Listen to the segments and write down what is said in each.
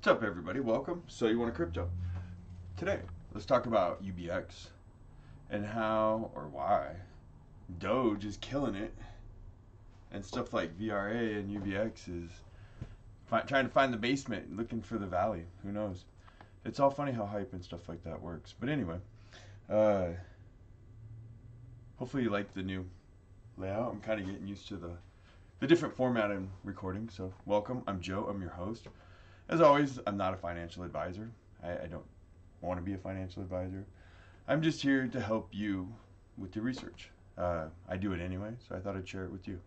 What's up, everybody? Welcome. So you want a crypto? Today, let's talk about UBX and how or why Doge is killing it, and stuff like VRA and UBX is trying to find the basement, looking for the valley. Who knows? It's all funny how hype and stuff like that works. But anyway, hopefully you like the new layout. I'm kind of getting used to the different format I'm recording. So welcome. I'm Joe. I'm your host. As always, I'm not a financial advisor. I don't want to be a financial advisor. I'm just here to help you with your research. I do it anyway, so I thought I'd share it with you.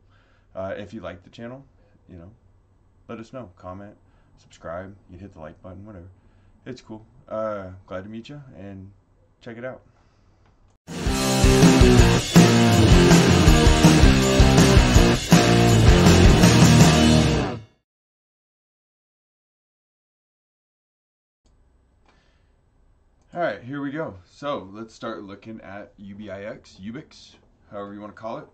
If you like the channel, let us know. Comment, subscribe, you hit the like button, whatever. It's cool. Glad to meet you, and check it out. All right, here we go. So let's start looking at UBIX, however you want to call it.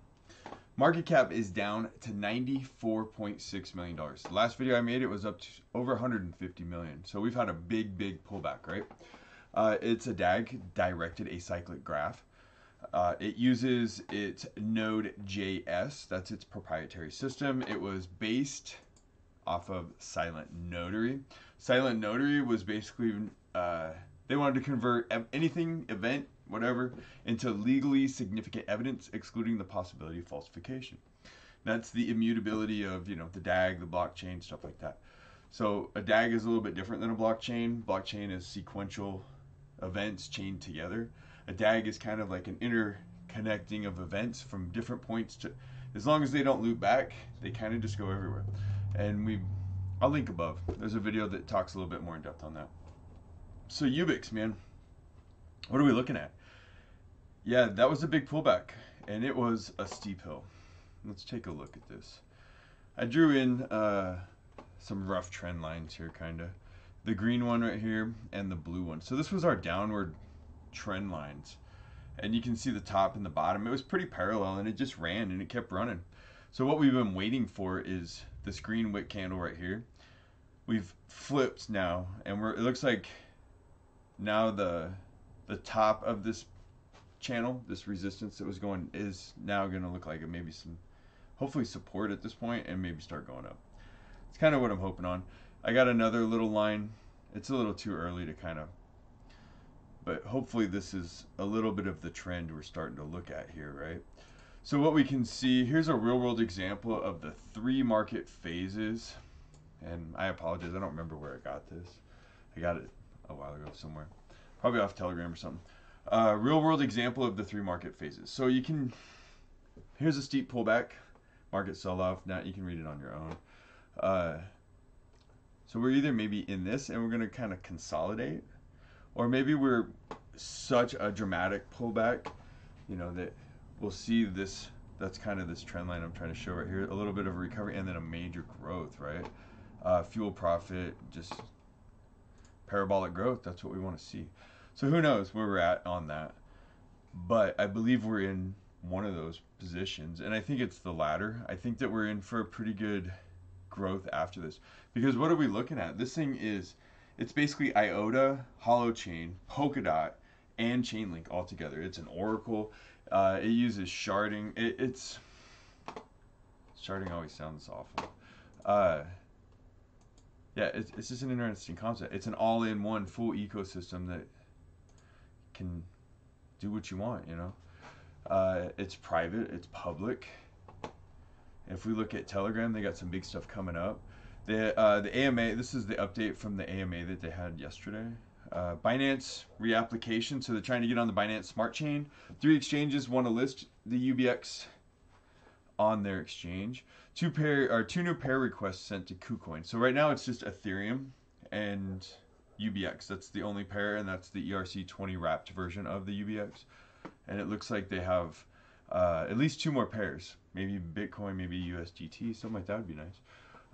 Market cap is down to $94.6 million. The last video I made, it was up to over 150 million. So we've had a big pullback, right? It's a DAG, directed acyclic graph. It uses its Node.js. That's its proprietary system. It was based off of Silent Notary. Silent Notary was basically they wanted to convert anything, event, whatever, into legally significant evidence, excluding the possibility of falsification. That's the immutability of, the DAG, the blockchain, stuff like that. So a DAG is a little bit different than a blockchain. Blockchain is sequential events chained together. A DAG is kind of like an interconnecting of events from different points to, as long as they don't loop back, they kind of just go everywhere. And I'll link above. There's a video that talks a little bit more in depth on that. So UBIX, man, what are we looking at? Yeah, that was a big pullback, and it was a steep hill. Let's take a look at this. I drew in some rough trend lines here, kind of. The green one right here and the blue one. So this was our downward trend lines. And you can see the top and the bottom. It was pretty parallel, and it just ran, and it kept running. So what we've been waiting for is this green wick candle right here. We've flipped now, and it looks like now the top of this channel, this resistance that was going, is now going to look like it maybe some, hopefully, support at this point, and maybe start going up. It's kind of what I'm hoping on. I got another little line. It's a little too early to kind of, but hopefully this is a little bit of the trend we're starting to look at here, right? So what we can see, here's a real world example of the 3 market phases. And I apologize, I don't remember where I got this. I got it a while ago somewhere, probably off Telegram or something. Real world example of the 3 market phases. So here's a steep pullback, market sell off. Now you can read it on your own. So we're either maybe in this and we're going to kind of consolidate, or maybe we're such a dramatic pullback, that we'll see this. That's kind of this trend line I'm trying to show right here. A little bit of a recovery and then a major growth, right? Fuel profit, just parabolic growth. That's what we want to see. So who knows where we're at on that, but I believe we're in one of those positions, and I think it's the latter. I think that we're in for a pretty good growth after this, because what are we looking at? This thing it's basically IOTA, Holochain, Polkadot, and Chainlink all together. It's an oracle. It uses sharding. Sharding always sounds awful. Yeah, it's just an interesting concept. It's an all-in-one full ecosystem that can do what you want, It's private, it's public. If we look at Telegram, they got some big stuff coming up. The AMA, this is the update from the AMA that they had yesterday. Binance reapplication, so they're trying to get on the Binance Smart Chain. 3 exchanges want to list the UBX on their exchange. 2 new pair requests sent to KuCoin. So right now it's just Ethereum and UBX. That's the only pair, and that's the ERC20 wrapped version of the UBX. And it looks like they have at least 2 more pairs. Maybe Bitcoin, maybe USDT, something like that would be nice.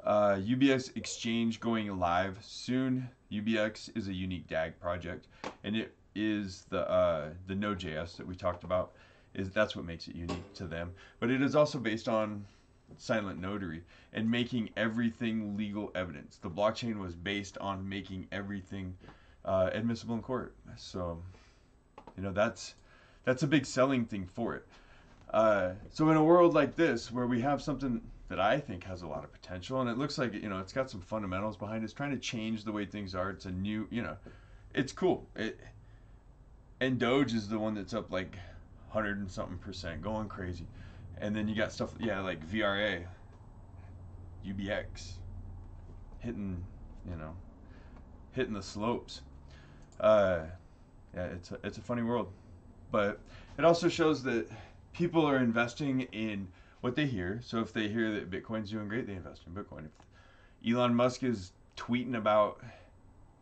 UBX exchange going live soon. UBX is a unique DAG project, and it is the Node.js that we talked about. That's what makes it unique to them. But it is also based on silent notary and making everything legal evidence. The blockchain was based on making everything admissible in court. So, you know, that's a big selling thing for it. So in a world like this, where we have something that I think has a lot of potential, and it looks like, you know, it's got some fundamentals behind it, it's trying to change the way things are. It's a new, you know, it's cool. And Doge is the one that's up like 100 and something %, going crazy. And then you got stuff, yeah, like VRA, UBIX, hitting, you know, hitting the slopes. Yeah, it's a funny world, but it also shows that people are investing in what they hear. So if they hear that Bitcoin's doing great, they invest in Bitcoin. If Elon Musk is tweeting about,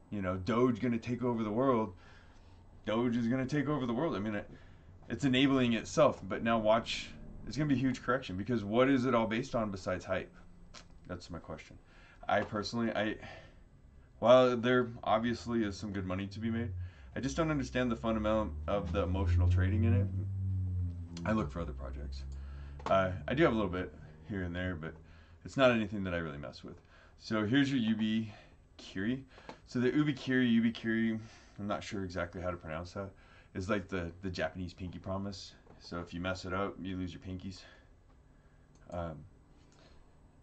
you know, Doge going to take over the world, Doge is going to take over the world. I mean, it's enabling itself, but now watch, it's going to be a huge correction, because what is it all based on besides hype? That's my question. I personally, while there obviously is some good money to be made, I just don't understand the fundamental of the emotional trading in it. I look for other projects. I do have a little bit here and there, but it's not anything that I really mess with. So here's your Ubikiri. So the Ubikiri, I'm not sure exactly how to pronounce that, is like the Japanese pinky promise. So if you mess it up, you lose your pinkies.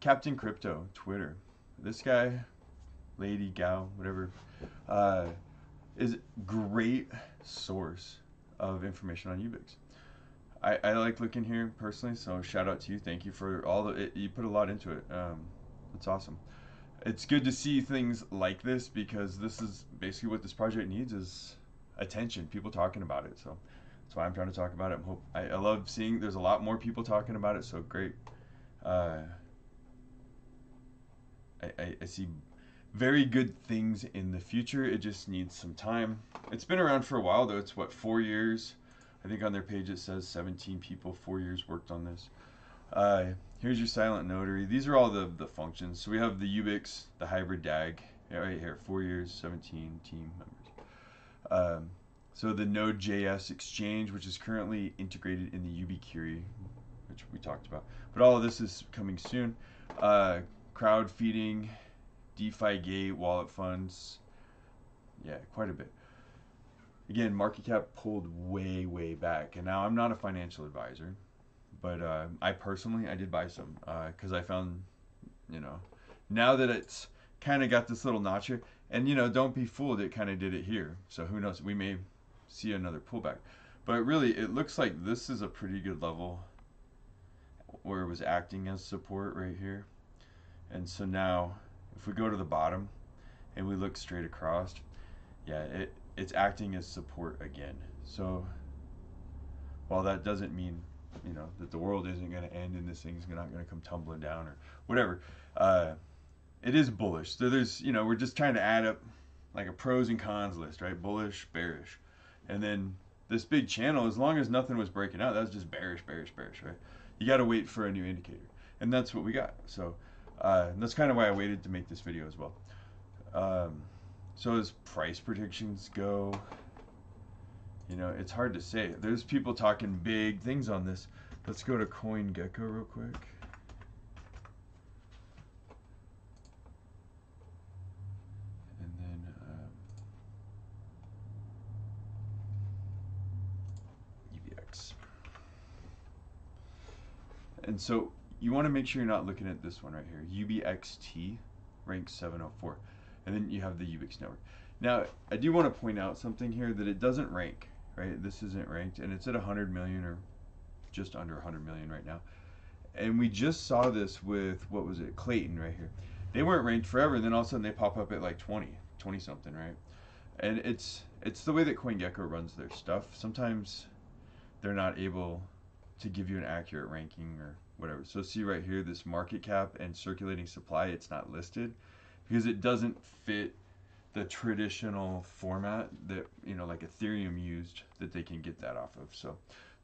Captain Crypto, Twitter. This guy, lady, gal, whatever, is a great source of information on UBIX. I like looking here personally, so shout out to you. Thank you for all the, you put a lot into it. It's awesome. It's good to see things like this, because this is basically what this project needs, is attention, people talking about it. So that's why I'm trying to talk about it. I love seeing there's a lot more people talking about it, so great. I see very good things in the future. It just needs some time. It's been around for a while though. It's what, 4 years? I think on their page it says 17 people, 4 years worked on this. Here's your silent notary. These are all the functions. So we have the UBIX, the hybrid DAG, right here, 4 years, 17 team members. So the Node.js exchange, which is currently integrated in the Ubikiri, which we talked about. But all of this is coming soon. Crowd feeding, DeFi gate, wallet funds. Yeah, quite a bit. Again, market cap pulled way back, and now I'm not a financial advisor, but I personally did buy some because I found, you know, now that it's kind of got this little notch here, and you know, don't be fooled, it kind of did it here, so who knows, we may see another pullback, but really it looks like this is a pretty good level where it was acting as support right here. And so now if we go to the bottom and we look straight across, yeah, it's acting as support again. So while that doesn't mean, you know, that the world isn't going to end and this thing's not going to come tumbling down or whatever, it is bullish. So there's, you know, we're just trying to add up like a pros and cons list, right? Bullish, bearish. And then this big channel, as long as nothing was breaking out, that was just bearish, right? You got to wait for a new indicator. And that's what we got. So that's kind of why I waited to make this video as well. So as price predictions go, you know, it's hard to say. There's people talking big things on this. Let's go to Coingecko real quick. And then UBIX. And so you want to make sure you're not looking at this one right here. UBXT, rank 704. And then you have the UBIX Network. Now, I do want to point out something here, that it doesn't rank, right? This isn't ranked, and it's at 100 million or just under 100 million right now. And we just saw this with, what was it, Clayton right here. They weren't ranked forever, and then all of a sudden they pop up at like 20 something, right? And it's the way that Coingecko runs their stuff. Sometimes they're not able to give you an accurate ranking or whatever. So see right here, this market cap and circulating supply, it's not listed, because it doesn't fit the traditional format that, you know, like Ethereum used, that they can get that off of. So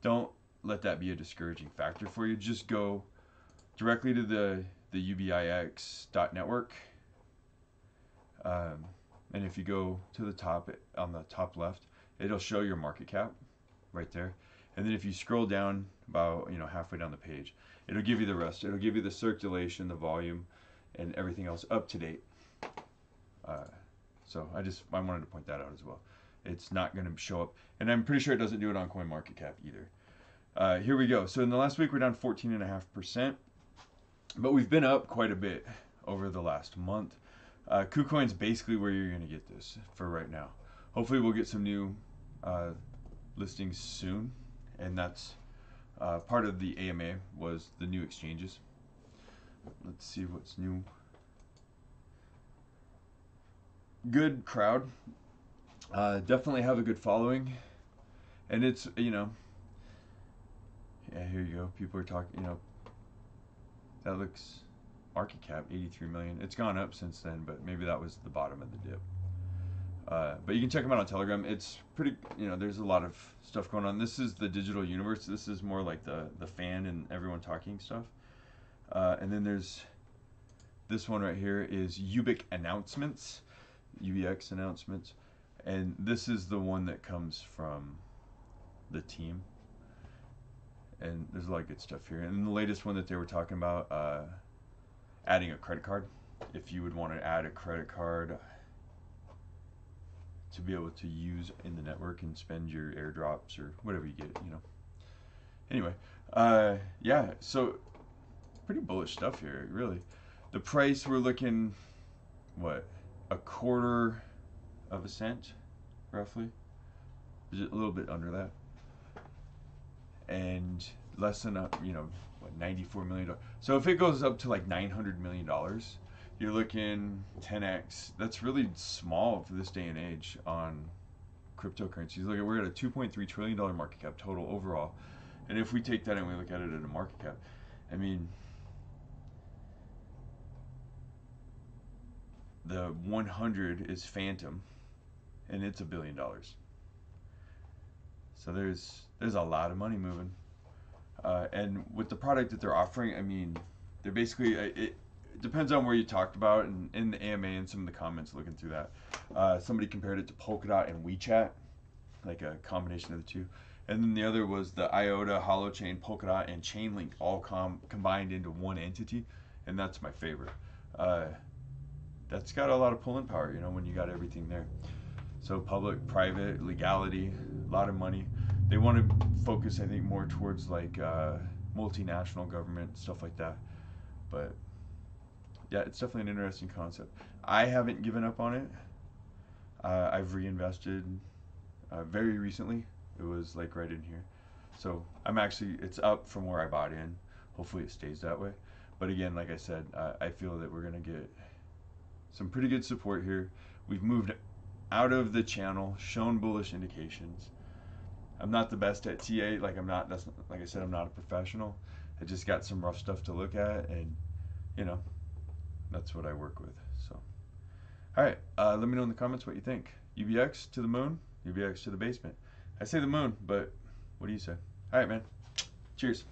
don't let that be a discouraging factor for you. Just go directly to the UBIX network. And if you go to the top, on the top left, it'll show your market cap right there. And then if you scroll down about, you know, halfway down the page. It'll give you the rest. It'll give you the circulation, the volume, and everything else up to date. So I wanted to point that out as well. It's not going to show up, and I'm pretty sure it doesn't do it on CoinMarketCap either. Here we go. So in the last week, we're down 14.5%, but we've been up quite a bit over the last month. KuCoin's basically where you're going to get this for right now. Hopefully we'll get some new listings soon, and that's part of the AMA was the new exchanges. Let's see what's new. Good crowd. Definitely have a good following, and it's, you know, yeah, here you go. People are talking, you know, that looks market cap 83 million. It's gone up since then, but maybe that was the bottom of the dip. But you can check them out on Telegram. It's pretty, you know, there's a lot of stuff going on. This is the digital universe. This is more like the fan and everyone talking stuff. And then there's this one right here is UBIC announcements, UBIX announcements. And this is the one that comes from the team. And there's a lot of good stuff here. And the latest one that they were talking about, adding a credit card. If you would want to add a credit card to be able to use in the network and spend your airdrops or whatever you get, you know. Anyway, yeah, so pretty bullish stuff here, really. The price, we're looking, what, a quarter of a cent, roughly. A little bit under that. And less than, you know, what, $94 million. So if it goes up to like $900 million, you're looking 10x. That's really small for this day and age on cryptocurrencies. Look, we're at a $2.3 trillion market cap total overall. And if we take that and we look at it at a market cap, I mean, the 100 is Phantom, and it's $1 billion. So there's a lot of money moving. And with the product that they're offering, I mean, they're basically, it depends on where you talked about, and in the AMA and some of the comments looking through that. Somebody compared it to Polkadot and WeChat, like a combination of the two. And then the other was the IOTA, Holochain, Polkadot, and Chainlink all combined into one entity, and that's my favorite. That's got a lot of pulling power, you know, when you got everything there. So public, private, legality, a lot of money. They want to focus, I think, more towards like multinational government, stuff like that. But yeah, it's definitely an interesting concept. I haven't given up on it. I've reinvested very recently. It was like right in here. So I'm actually, it's up from where I bought in. Hopefully it stays that way. But again, like I said, I feel that we're going to get some pretty good support here. We've moved out of the channel, shown bullish indications. I'm not the best at TA, like like I said, I'm not a professional. I just got some rough stuff to look at, and you know, that's what I work with. So, all right, let me know in the comments what you think. UBX to the moon, UBX to the basement. I say the moon, but what do you say? All right, man. Cheers.